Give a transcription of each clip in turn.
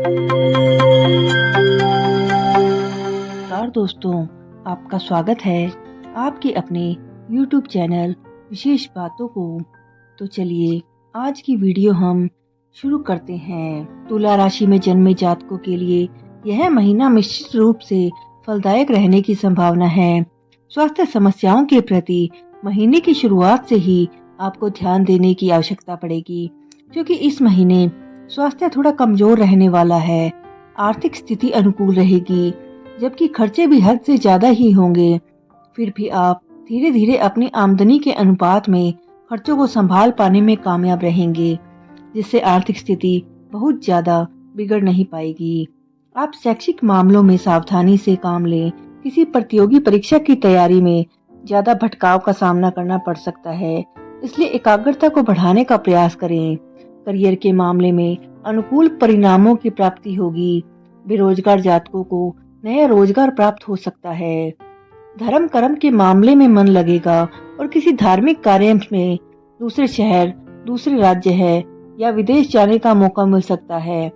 नमस्कार दोस्तों, आपका स्वागत है आपके अपने YouTube चैनल विशेष बातों को। तो चलिए आज की वीडियो हम शुरू करते हैं। तुला राशि में जन्मे जातकों के लिए यह महीना निश्चित रूप से फलदायक रहने की संभावना है। स्वास्थ्य समस्याओं के प्रति महीने की शुरुआत से ही आपको ध्यान देने की आवश्यकता पड़ेगी, क्योंकि इस महीने स्वास्थ्य थोड़ा कमजोर रहने वाला है। आर्थिक स्थिति अनुकूल रहेगी, जबकि खर्चे भी हद से ज्यादा ही होंगे। फिर भी आप धीरे धीरे अपनी आमदनी के अनुपात में खर्चों को संभाल पाने में कामयाब रहेंगे, जिससे आर्थिक स्थिति बहुत ज्यादा बिगड़ नहीं पाएगी। आप शैक्षिक मामलों में सावधानी से काम लें। किसी प्रतियोगी परीक्षा की तैयारी में ज्यादा भटकाव का सामना करना पड़ सकता है, इसलिए एकाग्रता को बढ़ाने का प्रयास करें। करियर के मामले में अनुकूल परिणामों की प्राप्ति होगी। बेरोजगार जातकों को नया रोजगार प्राप्त हो सकता है। धर्म कर्म के मामले में मन लगेगा और किसी धार्मिक कार्य में दूसरे शहर, दूसरे राज्य है या विदेश जाने का मौका मिल सकता है।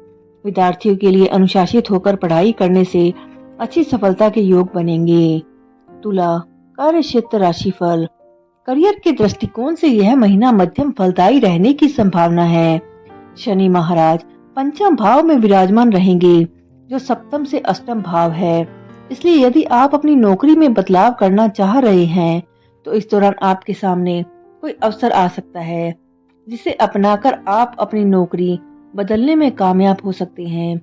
विद्यार्थियों के लिए अनुशासित होकर पढ़ाई करने से अच्छी सफलता के योग बनेंगे। तुला कार्य क्षेत्र राशिफल। करियर के दृष्टिकोण से यह महीना मध्यम फलदायी रहने की संभावना है। शनि महाराज पंचम भाव में विराजमान रहेंगे, जो सप्तम से अष्टम भाव है। इसलिए यदि आप अपनी नौकरी में बदलाव करना चाह रहे हैं, तो इस दौरान आपके सामने कोई अवसर आ सकता है, जिसे अपनाकर आप अपनी नौकरी बदलने में कामयाब हो सकते हैं।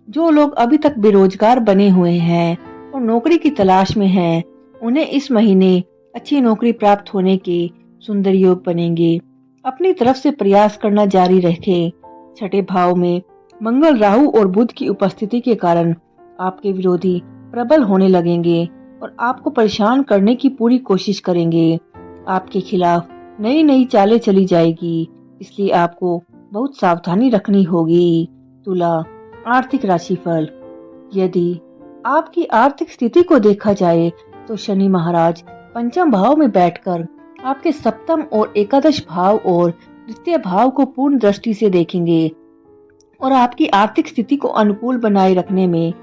जो लोग अभी तक बेरोजगार बने हुए हैं और नौकरी की तलाश में हैं, उन्हें इस महीने अच्छी नौकरी प्राप्त होने के सुंदर योग बनेंगे। अपनी तरफ से प्रयास करना जारी रखें। छठे भाव में मंगल, राहु और बुध की उपस्थिति के कारण आपके विरोधी प्रबल होने लगेंगे और आपको परेशान करने की पूरी कोशिश करेंगे। आपके खिलाफ नई नई चालें चली जाएगी, इसलिए आपको बहुत सावधानी रखनी होगी। तुला आर्थिक राशिफल। यदि आपकी आर्थिक स्थिति को देखा जाए तो शनि महाराज पंचम भाव में बैठकर आपके सप्तम और एकादश भाव और द्वितीय भाव को पूर्ण दृष्टि से देखेंगे और आपकी आर्थिक स्थिति को अनुकूल बनाए रखने में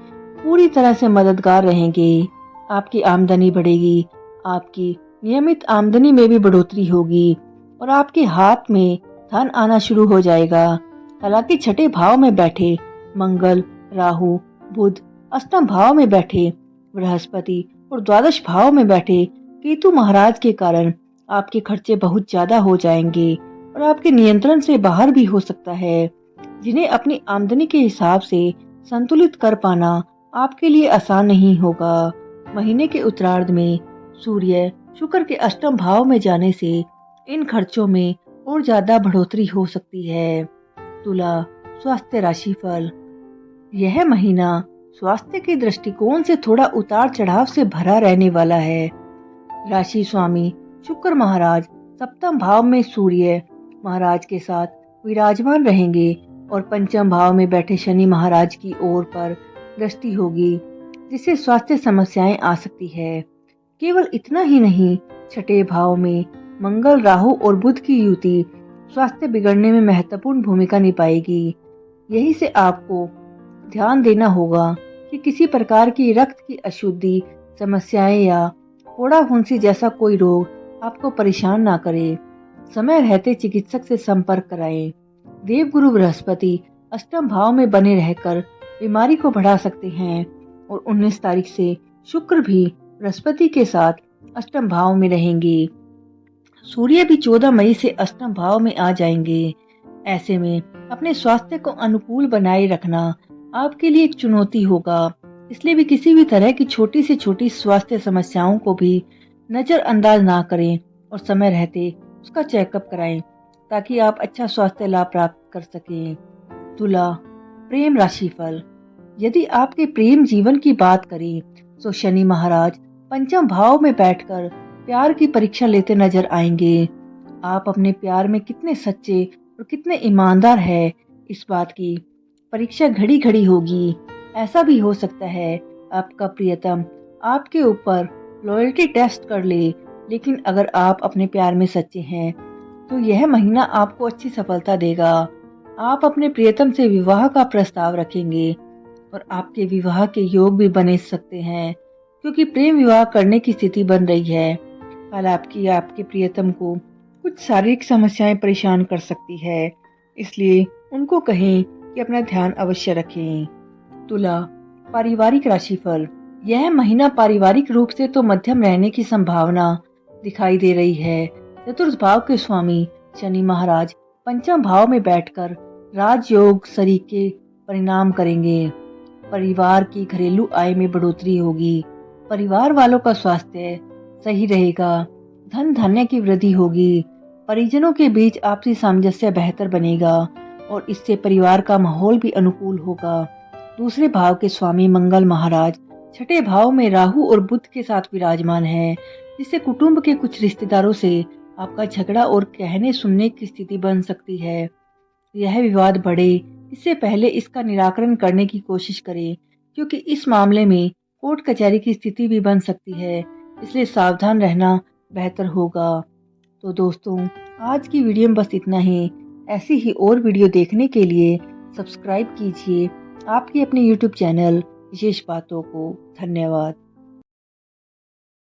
पूरी तरह से मददगार रहेंगे। आपकी आमदनी बढ़ेगी, आपकी नियमित आमदनी में भी बढ़ोतरी होगी और आपके हाथ में धन आना शुरू हो जाएगा। हालांकि छठे भाव में बैठे मंगल, राहु, बुध, अष्टम भाव में बैठे बृहस्पति और द्वादश भाव में बैठे केतु महाराज के कारण आपके खर्चे बहुत ज्यादा हो जाएंगे और आपके नियंत्रण से बाहर भी हो सकता है, जिन्हें अपनी आमदनी के हिसाब से संतुलित कर पाना आपके लिए आसान नहीं होगा। महीने के उत्तरार्ध में सूर्य शुक्र के अष्टम भाव में जाने से इन खर्चों में और ज्यादा बढ़ोतरी हो सकती है। तुला स्वास्थ्य राशिफल। यह महीना स्वास्थ्य के दृष्टिकोण से थोड़ा उतार चढ़ाव से भरा रहने वाला है। राशि स्वामी शुक्र महाराज सप्तम भाव में सूर्य महाराज के साथ विराजमान रहेंगे और पंचम भाव में बैठे शनि महाराज की ओर पर दृष्टि होगी, जिससे स्वास्थ्य समस्याएं आ सकती है। केवल इतना ही नहीं, छठे भाव में मंगल, राहु और बुध की युति स्वास्थ्य बिगड़ने में महत्वपूर्ण भूमिका निभाएगी। यही से आपको ध्यान देना होगा कि किसी प्रकार की रक्त की अशुद्धि, समस्याएं या फोड़ा फुंसी जैसा कोई रोग आपको परेशान ना करे। समय रहते चिकित्सक से संपर्क कराएं। देवगुरु बृहस्पति अष्टम भाव में बने रहकर बीमारी को बढ़ा सकते हैं और 19 तारीख से शुक्र भी बृहस्पति के साथ अष्टम भाव में रहेंगे। सूर्य भी 14 मई से अष्टम भाव में आ जाएंगे। ऐसे में अपने स्वास्थ्य को अनुकूल बनाए रखना आपके लिए एक चुनौती होगा, इसलिए भी किसी भी तरह की छोटी से छोटी स्वास्थ्य समस्याओं को भी नजरअंदाज ना करें और समय रहते उसका चेकअप कराएं, ताकि आप अच्छा स्वास्थ्य लाभ प्राप्त कर सकें। तुला प्रेम राशिफल। यदि आपके प्रेम जीवन की बात करें तो शनि महाराज पंचम भाव में बैठकर प्यार की परीक्षा लेते नजर आएंगे। आप अपने प्यार में कितने सच्चे और कितने ईमानदार हैं, इस बात की परीक्षा घड़ी घड़ी होगी। ऐसा भी हो सकता है आपका प्रियतम आपके ऊपर लॉयल्टी टेस्ट कर ले, लेकिन अगर आप अपने प्यार में सच्चे हैं तो यह महीना आपको अच्छी सफलता देगा। आप अपने प्रियतम से विवाह का प्रस्ताव रखेंगे और आपके विवाह के योग भी बने सकते हैं, क्योंकि प्रेम विवाह करने की स्थिति बन रही है। हालांकि आपके प्रियतम को कुछ शारीरिक समस्याएं परेशान कर सकती है, इसलिए उनको कहें कि अपना ध्यान अवश्य रखें। तुला, पारिवारिक राशिफल। यह महीना पारिवारिक रूप से तो मध्यम रहने की संभावना दिखाई दे रही है। चतुर्थ भाव के स्वामी शनि महाराज पंचम भाव में बैठकर राजयोग सरीके परिणाम करेंगे। परिवार की घरेलू आय में बढ़ोतरी होगी। परिवार वालों का स्वास्थ्य सही रहेगा। धन धान्य की वृद्धि होगी। परिजनों के बीच आपसी सामंजस्य बेहतर बनेगा और इससे परिवार का माहौल भी अनुकूल होगा। दूसरे भाव के स्वामी मंगल महाराज छठे भाव में राहु और बुध के साथ विराजमान है, जिससे कुटुंब के कुछ रिश्तेदारों से आपका झगड़ा और कहने सुनने की स्थिति बन सकती है। यह विवाद बढ़े इससे पहले इसका निराकरण करने की कोशिश करें, क्योंकि इस मामले में कोर्ट कचहरी की स्थिति भी बन सकती है, इसलिए सावधान रहना बेहतर होगा। तो दोस्तों, आज की वीडियो में बस इतना ही। ऐसी ही और वीडियो देखने के लिए सब्सक्राइब कीजिए आपकी अपने YouTube चैनल विशेष बातों को। धन्यवाद।